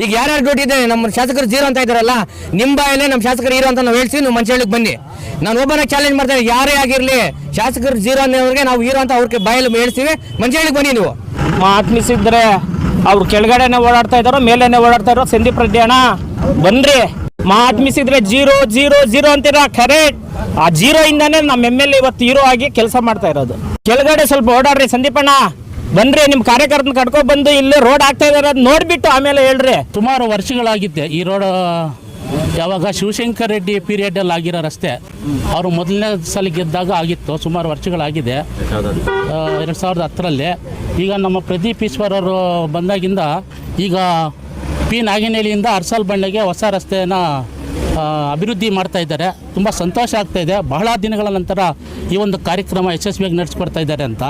ಈಗ ಯಾರ್ಯಾರು ಡ್ಯೂಟಿ ಇದೆ ನಮ್ಮ ಶಾಸಕರು ಜೀರೋ ಅಂತ ಇದ್ದಾರಲ್ಲ, ನಿಮ್ಮ ಬಾಯಲ್ಲೇ ನಮ್ಮ ಶಾಸಕರು ಹೀರೋ ಅಂತ ನಾವು ಹೇಳ್ಸಿ ನೀವು ಮಂಚಳಿಗೆ ಬನ್ನಿ. ನಾನು ಒಬ್ಬನ ಚಾಲೆಂಜ್ ಮಾಡ್ತೇನೆ, ಯಾರೇ ಆಗಿರಲಿ ಶಾಸಕರು ಜೀರೋ ಅನ್ನೋರಿಗೆ ನಾವು ಹೀರೋ ಅಂತ ಅವ್ರಿಗೆ ಬಾಯಲ್ಲಿ ಹೇಳ್ತೀವಿ, ಮಂಚಳಿಗೆ ಬನ್ನಿ. ನೀವು ಆತ್ಮಿಸಿದ್ರೆ ಅವ್ರು ಕೆಳಗಡೆನೆ ಓಡಾಡ್ತಾ ಇದ್ದಾರೋ ಮೇಲೇನೆ ಓಡಾಡ್ತಾ ಇರೋ ಸಂದೀಪ್ ರೆಡ್ಡಿ ಅಣ್ಣ ಬನ್ರಿ. ಆತ್ಮಿಸಿದ್ರೆ ಜೀರೋ ಜೀರೋ ಜೀರೋ ಅಂತೀರಾ, ಕರೆಕ್ಟ್. ಆ ಜೀರೋ ಇಂದಾನೆ ನಮ್ಮ MLA ಇವತ್ತು ಹೀರೋ ಆಗಿ ಕೆಲಸ ಮಾಡ್ತಾ ಇರೋದು. ಕೆಳಗಡೆ ಸ್ವಲ್ಪ ಓಡಾಡ್ರಿ ಸಂದೀಪಣ್ಣ, ಬನ್ರಿ. ನಿಮ್ಮ ಕಾರ್ಯಕರ್ತನ ಕಟ್ಕೊಂಡು ಬಂದು ಇಲ್ಲಿ ರೋಡ್ ಆಗ್ತಾ ಇದಾರೆ ನೋಡ್ಬಿಟ್ಟು ಆಮೇಲೆ ಹೇಳ್ರಿ. ಸುಮಾರು ವರ್ಷಗಳಾಗಿದ್ದೆ ಈ ರೋಡ್. ಯಾವಾಗ ಶಿವಶಂಕರ್ ರೆಡ್ಡಿ ಪೀರಿಯಡಲ್ಲಿ ಆಗಿರೋ ರಸ್ತೆ, ಅವರು ಮೊದಲನೇ ಸಲ ಗೆದ್ದಾಗ ಆಗಿತ್ತು. ಸುಮಾರು ವರ್ಷಗಳಾಗಿದೆ, 2010ರಲ್ಲಿ. ಈಗ ನಮ್ಮ ಪ್ರದೀಪ್ ಈಶ್ವರ್ ಅವರು ಬಂದಾಗಿಂದ ಈಗ ಪಿ ನಾಗಿನಹಳ್ಳಿಯಿಂದ ಅರ್ಸಾಲ್ ಬಂಡೆಗೆ ಹೊಸ ರಸ್ತೆಯನ್ನು ಅಭಿವೃದ್ಧಿ ಮಾಡ್ತಾ ಇದ್ದಾರೆ. ತುಂಬ ಸಂತೋಷ ಆಗ್ತಾಯಿದೆ. ಬಹಳ ದಿನಗಳ ನಂತರ ಈ ಒಂದು ಕಾರ್ಯಕ್ರಮ ಯಶಸ್ವಿಯಾಗಿ ನಡೆಸ್ಕೊಡ್ತಾ ಇದ್ದಾರೆ ಅಂತ.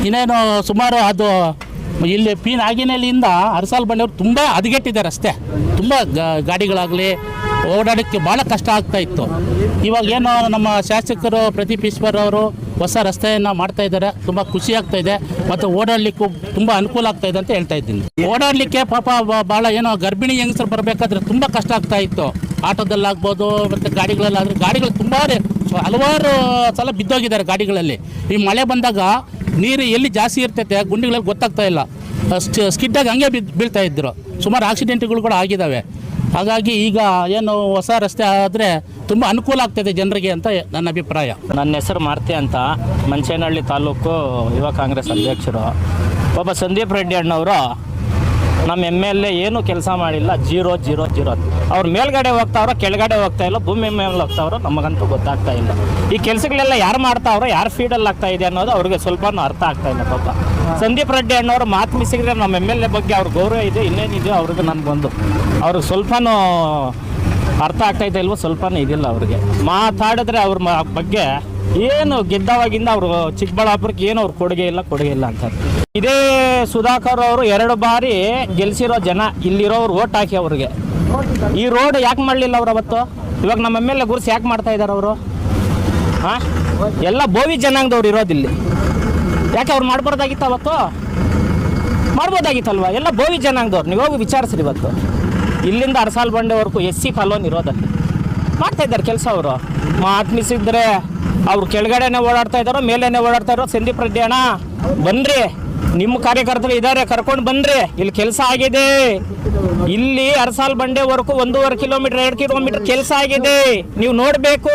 ಇನ್ನೇನು ಸುಮಾರು ಅದು ಇಲ್ಲಿ ಪಿ ನಾಗಿನಹಳ್ಳಿಯಿಂದ ಅರಸಾಲ್ ಬಂಡೆಯವರು ತುಂಬ ಹದಗೆಟ್ಟಿದೆ ರಸ್ತೆ. ತುಂಬ ಗಾಡಿಗಳಾಗಲಿ ಓಡಾಡೋಕ್ಕೆ ಭಾಳ ಕಷ್ಟ ಆಗ್ತಾ ಇತ್ತು. ಇವಾಗ ಏನು ನಮ್ಮ ಶಾಸಕರು ಪ್ರದೀಪ್ ಈಶ್ವರ್ ಅವರು ಹೊಸ ರಸ್ತೆಯನ್ನು ಮಾಡ್ತಾ ಇದ್ದಾರೆ. ತುಂಬ ಖುಷಿ ಆಗ್ತಾ ಇದೆ ಮತ್ತು ಓಡಾಡಲಿಕ್ಕೂ ತುಂಬ ಅನುಕೂಲ ಆಗ್ತಾ ಇದೆ ಅಂತ ಹೇಳ್ತಾ ಇದ್ದೀನಿ. ಓಡಾಡಲಿಕ್ಕೆ ಪಾಪ ಭಾಳ ಏನೋ ಗರ್ಭಿಣಿ ಹೆಂಗಸರು ಬರಬೇಕಾದ್ರೆ ತುಂಬ ಕಷ್ಟ ಆಗ್ತಾ ಇತ್ತು. ಆಟೋದಲ್ಲಾಗ್ಬೋದು ಮತ್ತು ಗಾಡಿಗಳಲ್ಲಾದರೆ ಗಾಡಿಗಳು ತುಂಬ ಹಲವಾರು ಸಲ ಬಿದ್ದೋಗಿದ್ದಾರೆ ಗಾಡಿಗಳಲ್ಲಿ. ಈ ಮಳೆ ಬಂದಾಗ ನೀರು ಎಲ್ಲಿ ಜಾಸ್ತಿ ಇರ್ತೈತೆ ಗುಂಡಿಗಳಲ್ಲಿ ಗೊತ್ತಾಗ್ತಾ ಇಲ್ಲ, ಸ್ಕಿಡ್ಡಾಗಿ ಹಂಗೆ ಬೀಳ್ತಾ ಇದ್ದರು. ಸುಮಾರು ಆಕ್ಸಿಡೆಂಟ್ಗಳು ಕೂಡ ಆಗಿದ್ದಾವೆ. ಹಾಗಾಗಿ ಈಗ ಏನು ಹೊಸ ರಸ್ತೆ ಆದರೆ ತುಂಬ ಅನುಕೂಲ ಆಗ್ತಾಯಿದೆ ಜನರಿಗೆ ಅಂತ ನನ್ನ ಅಭಿಪ್ರಾಯ. ನನ್ನ ಹೆಸರು ಮಾರುತಿ ಅಂತ, ಮಂಚೇನಹಳ್ಳಿ ತಾಲೂಕು ಯುವ ಕಾಂಗ್ರೆಸ್ ಅಧ್ಯಕ್ಷರು. ಒಬ್ಬ ಸಂದೀಪ್ ರೆಡ್ಡಿ ಅಣ್ಣವರು ನಮ್ಮ MLA ಏನೂ ಕೆಲಸ ಮಾಡಿಲ್ಲ, ಜೀರೋ ಜೀರೋ ಜೀರೋ. ಅವ್ರು ಮೇಲ್ಗಡೆ ಹೋಗ್ತಾವ್ರೋ ಕೆಳಗಡೆ ಹೋಗ್ತಾ ಇಲ್ಲ, ಭೂಮಿ ಮೇಲೆ ಹೋಗ್ತಾವ್ರೋ ನಮಗಂತೂ ಗೊತ್ತಾಗ್ತಾ ಇಲ್ಲ. ಈ ಕೆಲಸಗಳೆಲ್ಲ ಯಾರು ಮಾಡ್ತಾವ್ರೋ, ಯಾರು ಫೀಡಲ್ಲಿ ಆಗ್ತಾ ಇದೆ ಅನ್ನೋದು ಅವ್ರಿಗೆ ಸ್ವಲ್ಪ ಅರ್ಥ ಆಗ್ತಾ ಇಲ್ಲ. ಪಾಪ ಸಂದೀಪ್ ರೆಡ್ಡಿ ಅಣ್ಣವರು ಮಾತು ಮಿಸಿದ್ರೆ ನಮ್ಮ MLA ಬಗ್ಗೆ ಅವ್ರ ಗೌರವ ಇದೆ, ಇನ್ನೇನಿದೆ ಅವ್ರಿಗೆ ನನಗೊಂದು ಅವ್ರಿಗೆ ಸ್ವಲ್ಪನೂ ಅರ್ಥ ಆಗ್ತಾಯಿದೆ ಇಲ್ವೋ, ಸ್ವಲ್ಪನೂ ಇದಿಲ್ಲ ಅವ್ರಿಗೆ. ಮಾತಾಡಿದ್ರೆ ಅವ್ರ ಬಗ್ಗೆ ಏನು ಗೆದ್ದವಾಗಿಂದ ಅವರು ಚಿಕ್ಕಬಳ್ಳಾಪುರಕ್ಕೆ ಏನು ಅವ್ರ ಕೊಡುಗೆ ಇಲ್ಲ ಅಂತ. ಇದೇ ಸುಧಾಕರ್ ಅವರು 2 ಬಾರಿ ಗೆಲ್ಸಿರೋ ಜನ, ಇಲ್ಲಿರೋರು ಓಟ್ ಹಾಕಿ ಅವ್ರಿಗೆ. ಈ ರೋಡ್ ಯಾಕೆ ಮಾಡಲಿಲ್ಲ ಅವ್ರು ಅವತ್ತು? ಇವಾಗ ನಮ್ಮ MLA ಗುರುಸಿ ಯಾಕೆ ಮಾಡ್ತಾ ಇದ್ದಾರೆ ಅವರು? ಹಾಂ, ಎಲ್ಲ ಬೋವಿ ಜನಾಂಗದವ್ರು ಇರೋದಿಲ್ಲಿ. ಯಾಕೆ ಅವ್ರು ಮಾಡ್ಬಾರ್ದಾಗಿತ್ತು ಅವತ್ತು? ಮಾಡ್ಬೋದಾಗಿತ್ತಲ್ವ? ಎಲ್ಲ ಬೋವಿ ಜನಾಂಗದವ್ರು. ನೀವು ಹೋಗಿ ವಿಚಾರಿಸ್ರಿ. ಇವತ್ತು ಇಲ್ಲಿಂದ ಅರಸಾಲ್ ಬಂಡೆವರೆಗೂ SC ಕಾಲೋನಿ ಇರೋದಲ್ಲಿ ಮಾಡ್ತಾ ಇದ್ದಾರೆ ಕೆಲಸ ಅವರು. ಆತ್ಮಿಸಿದ್ರೆ ಅವ್ರು ಕೆಳಗಡೆನೆ ಓಡಾಡ್ತಾ ಇದ್ದಾರೋ ಮೇಲೇನೆ ಓಡಾಡ್ತಾ ಇರೋ ಸಂದೀಪ್ ರೆಡ್ಡಿ ಅಣ್ಣ ಬನ್ರಿ. ನಿಮ್ಮ ಕಾರ್ಯಕರ್ತರು ಇದ್ದಾರೆ, ಕರ್ಕೊಂಡು ಬನ್ರಿ. ಇಲ್ಲಿ ಕೆಲಸ ಆಗಿದೆ. ಇಲ್ಲಿ ಅರಸಾಲ್ ಬಂಡೆವರೆಗೂ 1.5 ಕಿಲೋಮೀಟರ್ 2 ಕಿಲೋಮೀಟರ್ ಕೆಲಸ ಆಗಿದೆ, ನೀವು ನೋಡಬೇಕು.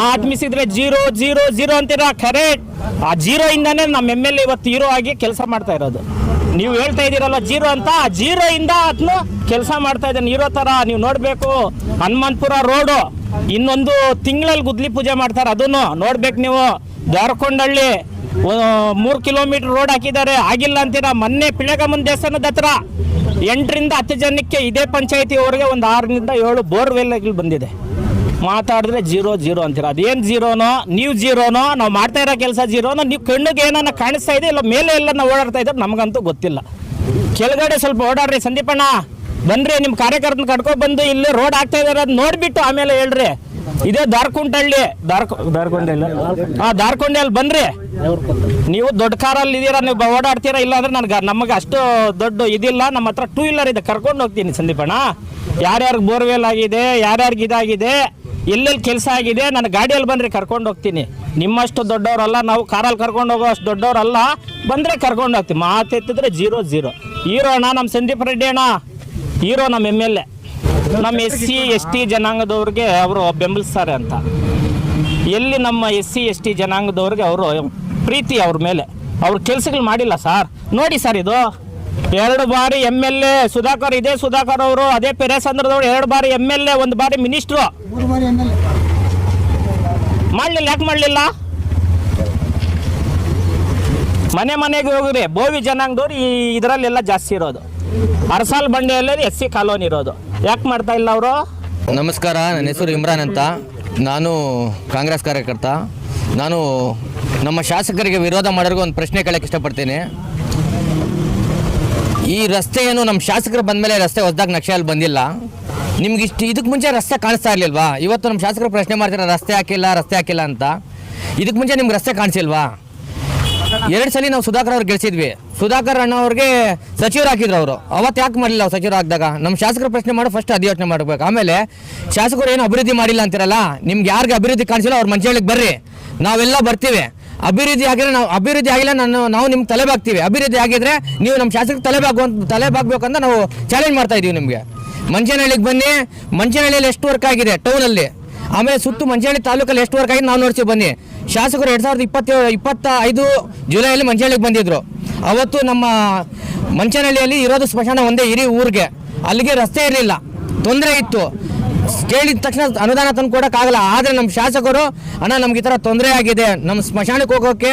ಆತ್ಮಿಸಿದ್ರೆ ಜೀರೋ ಜೀರೋ ಜೀರೋ ಅಂತೀರಾ, ಕರೆಕ್ಟ್. ಆ ಜೀರೋ ಇಂದಾನೆ ನಮ್ಮ MLA ಇವತ್ತು ಹೀರೋ ಆಗಿ ಕೆಲಸ ಮಾಡ್ತಾ ಇರೋದು. ನೀವು ಹೇಳ್ತಾ ಇದ್ದೀರಲ್ಲ ಜೀರೋ ಅಂತ, ಆ ಜೀರೋ ಇಂದ ಅದನ್ನು ಕೆಲಸ ಮಾಡ್ತಾ ಇದ್ದಾನೆ ಹೀರೋ ಥರ. ನೀವು ನೋಡಬೇಕು. ಹನುಮಂತಪುರ ರೋಡು ಇನ್ನೊಂದು ತಿಂಗಳಲ್ಲಿ ಗುದ್ಲಿ ಪೂಜೆ ಮಾಡ್ತಾರೆ, ಅದನ್ನು ನೋಡ್ಬೇಕು ನೀವು. ಜಾರಕೊಂಡಹಳ್ಳಿ 3 ಕಿಲೋಮೀಟರ್ ರೋಡ್ ಹಾಕಿದ್ದಾರೆ, ಆಗಿಲ್ಲ ಅಂತೀರಾ. ಮೊನ್ನೆ ಪಿಳಗಮ್ಮನ ದೇವಸ್ಥಾನದ ಹತ್ರ 8 ರಿಂದ 10 ಜನಕ್ಕೆ ಇದೇ ಪಂಚಾಯತಿಯವರೆಗೆ ಒಂದು 6 ರಿಂದ 7 ಬೋರ್ವೆಲ್ಗಳು ಬಂದಿದೆ. ಮಾತಾಡಿದ್ರೆ ಜೀರೋ ಜೀರೋ ಅಂತೀರ. ಅದೇನು ಜೀರೋನೋ, ನೀವು ಜೀರೋನೋ, ನಾವು ಮಾಡ್ತಾ ಇರೋ ಕೆಲಸ ಜೀರೋನೋ, ನೀವು ಕಣ್ಣಿಗೆ ಏನನ್ನ ಕಾಣಿಸ್ತಾ ಇದೆ ಇಲ್ಲ ಮೇಲೆ ಎಲ್ಲ ನಾವು ಓಡಾಡ್ತಾ ಇದ್ದಾರೆ ನಮಗಂತೂ ಗೊತ್ತಿಲ್ಲ. ಕೆಳಗಡೆ ಸ್ವಲ್ಪ ಓಡಾಡ್ರಿ ಸಂದೀಪಣ್ಣ, ಬನ್ರಿ. ನಿಮ್ಮ ಕಾರ್ಯಕರ್ತನ ಕಟ್ಕೊಂಡು ಬಂದು ಇಲ್ಲಿ ರೋಡ್ ಆಗ್ತಾ ಇದಾರೆ ಅದು ನೋಡ್ಬಿಟ್ಟು ಆಮೇಲೆ ಹೇಳ್ರಿ. ಇದೇ ದಾರ್ಕುಂಟಹಳ್ಳಿ ದಾರ್ಕೊಂಡಲ್ಲಿ ಬನ್ರಿ. ನೀವು ದೊಡ್ಡ ಕಾರಲ್ಲಿ ಇದ್ದೀರಾ, ನೀವು ಓಡಾಡ್ತೀರಾ. ಇಲ್ಲಾಂದ್ರೆ ನಮಗೆ ಅಷ್ಟು ದೊಡ್ಡ ಇದಿಲ್ಲ. ನಮ್ಮ ಹತ್ರ 2 ವೀಲರ್ ಇದೆ, ಕರ್ಕೊಂಡು ಹೋಗ್ತೀನಿ ಸಂದೀಪಣ್ಣ. ಯಾರ್ಯಾರಿಗೆ ಬೋರ್ವೆಲ್ ಆಗಿದೆ, ಯಾರ್ಯಾರಿಗೆ ಇದಾಗಿದೆ, ಎಲ್ಲೆಲ್ಲಿ ಕೆಲಸ ಆಗಿದೆ, ನನ್ನ ಗಾಡಿಯಲ್ಲಿ ಬನ್ರಿ, ಕರ್ಕೊಂಡು ಹೋಗ್ತೀನಿ. ನಿಮ್ಮಷ್ಟು ದೊಡ್ಡವರಲ್ಲ ನಾವು, ಕಾರಲ್ಲಿ ಕರ್ಕೊಂಡು ಹೋಗೋ ಅಷ್ಟು ದೊಡ್ಡವರಲ್ಲ. ಬಂದರೆ ಕರ್ಕೊಂಡು ಹೋಗ್ತೀನಿ. ಮಾತೆತ್ತಿದ್ರೆ ಜೀರೋ ಜೀರೋ. ಹೀರೋ ಅಣ್ಣ ನಮ್ಮ ಸಂದೀಪ್ ರೆಡ್ಡಿ ಅಣ್ಣ, ಹೀರೋ ನಮ್ಮ MLA. ನಮ್ಮ SC ST ಜನಾಂಗದವ್ರಿಗೆ ಅವರು ಬೆಂಬಲಿಸ್ತಾರೆ ಅಂತ. ಎಲ್ಲಿ ನಮ್ಮ SC ST ಜನಾಂಗದವ್ರಿಗೆ ಅವರು ಪ್ರೀತಿ ಅವ್ರ ಮೇಲೆ, ಅವ್ರ ಕೆಲಸಗಳು ಮಾಡಿಲ್ಲ ಸರ್. ನೋಡಿ ಸರ್, ಇದು 2 ಬಾರಿ MLA ಸುಧಾಕರ್, ಇದೇ ಸುಧಾಕರ್ ಅವರು, ಅದೇ ಪೆರೇಸಂದ್ರದವ್ರು 2 ಬಾರಿ MLA, 1 ಬಾರಿ ಮಿನಿಸ್ಟ್ರು. ಮಾಡಲಿಲ್ಲ. ಯಾಕೆ ಮಾಡಲಿಲ್ಲ? ಮನೆಗೆ ಹೋಗ್ರಿ. ಬೋವಿ ಜನಾಂಗದವ್ರು ಇದರಲ್ಲೆಲ್ಲ ಜಾಸ್ತಿ ಇರೋದು. ಅರಸಾಲ್ ಬಂಡೆಯಲ್ಲಿ SC ಕಾಲೋನಿ ಇರೋದು. ಯಾಕೆ ಮಾಡ್ತಾ ಇಲ್ಲ ಅವರು? ನಮಸ್ಕಾರ, ನನ್ನ ಹೆಸರು ಇಮ್ರಾನ್ ಅಂತ. ನಾನು ಕಾಂಗ್ರೆಸ್ ಕಾರ್ಯಕರ್ತ. ನಾನು ನಮ್ಮ ಶಾಸಕರಿಗೆ ವಿರೋಧ ಮಾಡೋರಿಗೆ ಒಂದು ಪ್ರಶ್ನೆ ಕೇಳಕ್ಕೆ ಇಷ್ಟಪಡ್ತೀನಿ. ಈ ರಸ್ತೆ ಏನು ನಮ್ಮ ಶಾಸಕರು ಬಂದ ಮೇಲೆ ರಸ್ತೆ ಹೊಸದಾಗಿ ನಕ್ಷೆಯಲ್ಲಿ ಬಂದಿಲ್ಲ. ನಿಮ್ಗೆ ಇದಕ್ಕೆ ಮುಂಚೆ ರಸ್ತೆ ಕಾಣಿಸ್ತಾ ಇರಲಿಲ್ವಾ? ಇವತ್ತು ನಮ್ಮ ಶಾಸಕರು ಪ್ರಶ್ನೆ ಮಾಡ್ತಾರೆ ರಸ್ತೆ ಹಾಕಿಲ್ಲ ಅಂತ. ಇದಕ್ಕೆ ಮುಂಚೆ ನಿಮ್ಗೆ ರಸ್ತೆ ಕಾಣಿಸಿಲ್ವಾ? 2 ಸಲ ನಾವು ಸುಧಾಕರ್ ಅವ್ರು ಗೆಲ್ಸಿದ್ವಿ. ಸುಧಾಕರ್ ಅಣ್ಣ ಅವ್ರಿಗೆ ಸಚಿವರು ಹಾಕಿದ್ರು ಅವರು. ಅವತ್ತು ಯಾಕೆ ಮಾಡಲಿಲ್ಲ ಅವ್ರು ಸಚಿವರು ಹಾಕಿದಾಗ? ನಮ್ಮ ಶಾಸಕರ ಪ್ರಶ್ನೆ ಮಾಡೋ ಫಸ್ಟ್ ಅದು ಯೋಚನೆ ಮಾಡಬೇಕು. ಆಮೇಲೆ ಶಾಸಕರು ಏನು ಅಭಿವೃದ್ಧಿ ಮಾಡಿಲ್ಲ ಅಂತಿರಲ್ಲ, ನಿಮ್ಗೆ ಯಾರಿಗೆ ಅಭಿವೃದ್ಧಿ ಕಾಣಿಸಿಲ್ಲ ಅವ್ರು ಮಂಚಳಿಗೆ ಬರ್ರಿ, ನಾವೆಲ್ಲ ಬರ್ತೀವಿ. ಅಭಿವೃದ್ಧಿ ಆಗಿದ್ರೆ ಅಭಿವೃದ್ಧಿ ಆಗಿಲ್ಲ ನಾವು ನಿಮ್ಗೆ ತಲೆ ಬಾಗ್ತೀವಿ. ಅಭಿವೃದ್ಧಿ ಆಗಿದ್ರೆ ನೀವು ನಮ್ಮ ಶಾಸಕರಿಗೆ ತಲೆ ಬಾಗ್ಬೇಕಂತ ನಾವು ಚಾಲೆಂಜ್ ಮಾಡ್ತಾ ಇದೀವಿ ನಿಮಗೆ. ಮಂಚನಹಳ್ಳಿಗೆ ಬನ್ನಿ, ಮಂಚನಹಳ್ಳಿಯಲ್ಲಿ ಎಷ್ಟು ವರ್ಕ್ ಆಗಿದೆ ಟೌನಲ್ಲಿ, ಆಮೇಲೆ ಸುತ್ತು ಮಂಚನಹಳ್ಳಿ ತಾಲೂಕಲ್ಲಿ ಎಷ್ಟು ವರ್ಕ್ ಆಗಿದೆ ನಾವು ನೋಡ್ತೀವಿ ಬನ್ನಿ. ಶಾಸಕರು 2025 ಜುಲೈಯಲ್ಲಿ ಮಂಚನಹಳ್ಳಿಗೆ ಬಂದಿದ್ರು. ಅವತ್ತು ನಮ್ಮ ಮಂಚನಹಳ್ಳಿಯಲ್ಲಿ ಇರೋದು ಸ್ಮಶಾನ ಒಂದೇ ಇಡೀ ಊರಿಗೆ. ಅಲ್ಲಿಗೆ ರಸ್ತೆ ಇರಲಿಲ್ಲ, ತೊಂದರೆ ಇತ್ತು. ಕೇಳಿದ ತಕ್ಷಣ ಅನುದಾನ ತಂದು ಕೊಡೋಕ್ಕಾಗಲ್ಲ. ಆದರೆ ನಮ್ಮ ಶಾಸಕರು ಅಣ್ಣ ನಮ್ಗೆ ಈ ಥರ ತೊಂದರೆ ಆಗಿದೆ, ನಮ್ಮ ಸ್ಮಶಾನಕ್ಕೆ ಹೋಗೋಕ್ಕೆ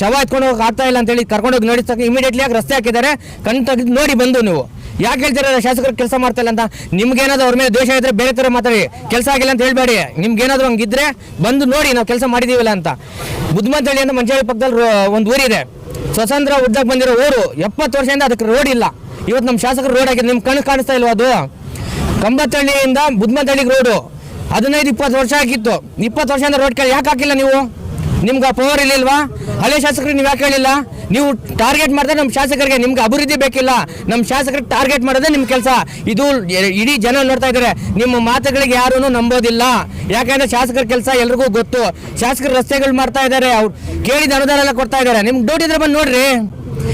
ಶವ ಎತ್ಕೊಂಡು ಹೋಗೋಕೆ ಆಗ್ತಾ ಇಲ್ಲ ಅಂತೇಳಿ ಕರ್ಕೊಂಡೋಗಿ ನೋಡಿದ ತಕ್ಷಣ ಇಮಿಡಿಯೇಟ್ಲಿ ಆಗಿ ರಸ್ತೆ ಹಾಕಿದ್ದಾರೆ. ಕಣ್ಣು ತೆಗೆದು ನೋಡಿ ಬಂದು ನೀವು ಯಾಕೆ ಹೇಳ್ತೀರ ಶಾಸಕರು ಕೆಲಸ ಮಾಡ್ತಾ ಇಲ್ಲ ಅಂತ? ನಿಮ್ಗೇನಾದ್ರು ಅವ್ರ ಮೇಲೆ ದ್ವೇಷ ಇದ್ರೆ ಬೇರೆ ಥರ ಮಾತಾಡಿ, ಕೆಲಸ ಆಗಿಲ್ಲ ಅಂತ ಹೇಳ್ಬೇಡಿ. ನಿಮ್ಗೇನಾದ್ರು ಹಂಗಿದ್ರೆ ಬಂದು ನೋಡಿ ನಾವು ಕೆಲಸ ಮಾಡಿದೀವಿಲ್ಲ ಅಂತ. ಬುದ್ಧಮಂತಳ್ಳಿ ಅಂತ ಮಂಚನಹಳ್ಳಿ ಪಕ್ಕದಲ್ಲಿ ಒಂದು ಊರಿದೆ, ಸ್ವತಂತ್ರ ಉದ್ದಕ್ಕೆ ಬಂದಿರೋ ಊರು. 70 ವರ್ಷದಿಂದ ಅದಕ್ಕೆ ರೋಡ್ ಇಲ್ಲ. ಇವತ್ತು ನಮ್ಮ ಶಾಸಕರು ರೋಡ್ ಆಗಿದೆ, ನಿಮ್ಮ ಕಣ್ಣು ಕಾಣಿಸ್ತಾ ಇಲ್ವಾ? ಅದು ಕಂಬತ್ತಳ್ಳಿಯಿಂದ ಬುದ್ಧಮಂತಳ್ಳಿಗೆ ರೋಡು 15-20 ವರ್ಷ ಆಗಿತ್ತು. 20 ವರ್ಷದಿಂದ ರೋಡ್ ಕೇಳಿ ಯಾಕೆ ಹಾಕಿಲ್ಲ ನೀವು? ನಿಮ್ಗೆ ಪವರ್ ಇಲ್ಲಿಲ್ವಾ? ಹಳೆ ಶಾಸಕರಿಗೆ ನೀವು ಯಾಕೆ ಹೇಳಿಲ್ಲ? ನೀವು ಟಾರ್ಗೆಟ್ ಮಾಡಿದ್ರೆ ನಮ್ಮ ಶಾಸಕರಿಗೆ, ನಿಮ್ಗೆ ಅಭಿವೃದ್ಧಿ ಬೇಕಿಲ್ಲ, ನಮ್ಮ ಶಾಸಕರಿಗೆ ಟಾರ್ಗೆಟ್ ಮಾಡೋದೇ ನಿಮ್ಮ ಕೆಲಸ. ಇದು ಇಡೀ ಜನ ನೋಡ್ತಾ ಇದ್ದಾರೆ. ನಿಮ್ಮ ಮಾತುಗಳಿಗೆ ಯಾರೂ ನಂಬೋದಿಲ್ಲ. ಯಾಕಂದ್ರೆ ಶಾಸಕರ ಕೆಲಸ ಎಲ್ರಿಗೂ ಗೊತ್ತು. ಶಾಸಕರು ರಸ್ತೆಗಳು ಮಾಡ್ತಾ ಇದ್ದಾರೆ, ಅವ್ರು ಕೇಳಿದ ಅನುದಾನ ಎಲ್ಲ ಕೊಡ್ತಾ ಇದ್ದಾರೆ. ನಿಮ್ಗೆ ಡೌಟ್ ಇದ್ರೆ ಬಂದು ನೋಡ್ರಿ.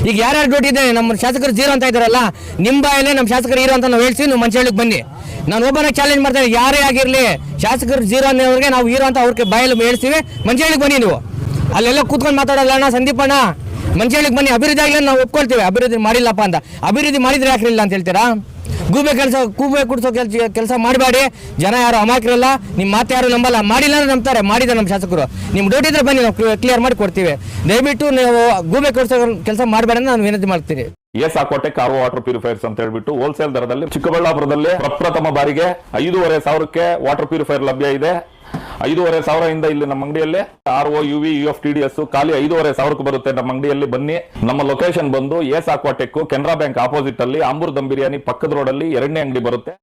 ಈಗ ಯಾರ್ಯಾರು ಡೌಟ್ ಇದೆ, ನಮ್ಮ ಶಾಸಕರು ಜೀರೋ ಅಂತ ಇದ್ದಾರಲ್ಲ, ನಿಮ್ಮ ಬಾಯಲ್ಲೇ ನಮ್ಮ ಶಾಸಕರು ಹೀರೋ ಅಂತ ನಾವು ಹೇಳ್ತೀವಿ. ನೀವು ಮಂಚನಹಳ್ಳಿಗೆ ಬನ್ನಿ, ನಾನು ಒಬ್ಬನೇ ಚಾಲೆಂಜ್ ಮಾಡ್ತೇನೆ. ಯಾರೇ ಆಗಿರಲಿ ಶಾಸಕರು ಜೀರೋ ಅನ್ನೋರಿಗೆ ನಾವು ಹೀರೋ ಅಂತ ಅವ್ರಿಗೆ ಬಾಯಲ್ಲಿ ಹೇಳ್ತೀವಿ. ಮಂಚನಹಳ್ಳಿಗೆ ಬನ್ನಿ, ನೀವು ಅಲ್ಲೆಲ್ಲ ಕೂತ್ಕೊಂಡು ಮಾತಾಡೋಲ್ಲ ಅಣ್ಣ ಸಂದೀಪಣ್ಣ. ಮಂಚನಹಳ್ಳಿಗೆ ಬನ್ನಿ. ಅಭಿವೃದ್ಧಿ ಆಗಿಲ್ಲ ನಾವು ಒಪ್ಕೊಳ್ತೀವಿ, ಅಭಿವೃದ್ಧಿ ಮಾಡಿಲ್ಲಪ್ಪ ಅಂತ. ಅಭಿವೃದ್ಧಿ ಮಾಡಿದ್ರೆ ಯಾಕಿಲ್ಲ ಅಂತ ಹೇಳ್ತೀರಾ? ಗೂಬೆ ಕುಡಿಸೋ ಕೆಲಸ ಮಾಡಬೇಡಿ. ಜನ ಯಾರು ಅಮಾಯಕರಲ್ಲ, ನಿಮ್ಮ ಮಾತು ಯಾರು ನಂಬಲ್ಲ. ಮಾಡಿಲ್ಲ ಅಂದ್ರೆ ನಂಬ್ತಾರೆ, ಮಾಡಿದ ನಮ್ಮ ಶಾಸಕರು. ನಿಮ್ಮ ಡೌಟ್ ಇದ್ರೆ ಬನ್ನಿ, ನಾವು ಕ್ಲಿಯರ್ ಮಾಡಿ ಕೊಡ್ತೀವಿ. ದಯವಿಟ್ಟು ನೀವು ಗೂಬೆ ಕುಡಿಸೋ ಕೆಲಸ ಮಾಡಬೇಡ ಅಂತ ನಾನು ವಿನಂತಿ ಮಾಡ್ತೀವಿ. S Aquatech R water purifiers ಅಂತ ಹೇಳ್ಬಿಟ್ಟು ಹೋಲ್ಸೇಲ್ ದರದಲ್ಲಿ ಚಿಕ್ಕಬಳ್ಳಾಪುರದಲ್ಲಿ ಪ್ರಪ್ರಥಮ ಬಾರಿಗೆ 5,500ಕ್ಕೆ ವಾಟರ್ ಪ್ಯೂರಿಫೈರ್ ಲಭ್ಯ ಇದೆ. 5,500 ಇಂದ ಇಲ್ಲಿ ನಮ್ಮ ಅಂಗಡಿಯಲ್ಲಿ RO UV UF TDS ಖಾಲಿ 5,500ಕ್ಕೆ ಬರುತ್ತೆ. ನಮ್ಮ ಅಂಗಡಿಯಲ್ಲಿ ಬನ್ನಿ. ನಮ್ಮ ಲೊಕೇಶನ್ ಬಂದು S Aquatech Canara bank opposite ಅಲ್ಲಿ ಆಂಬೂರ್ ದಮ್ ಬಿರಿಯಾನಿ ಪಕ್ಕದ ರೋಡ್ ಅಲ್ಲಿ 2ನೇ ಅಂಗಡಿ ಬರುತ್ತೆ.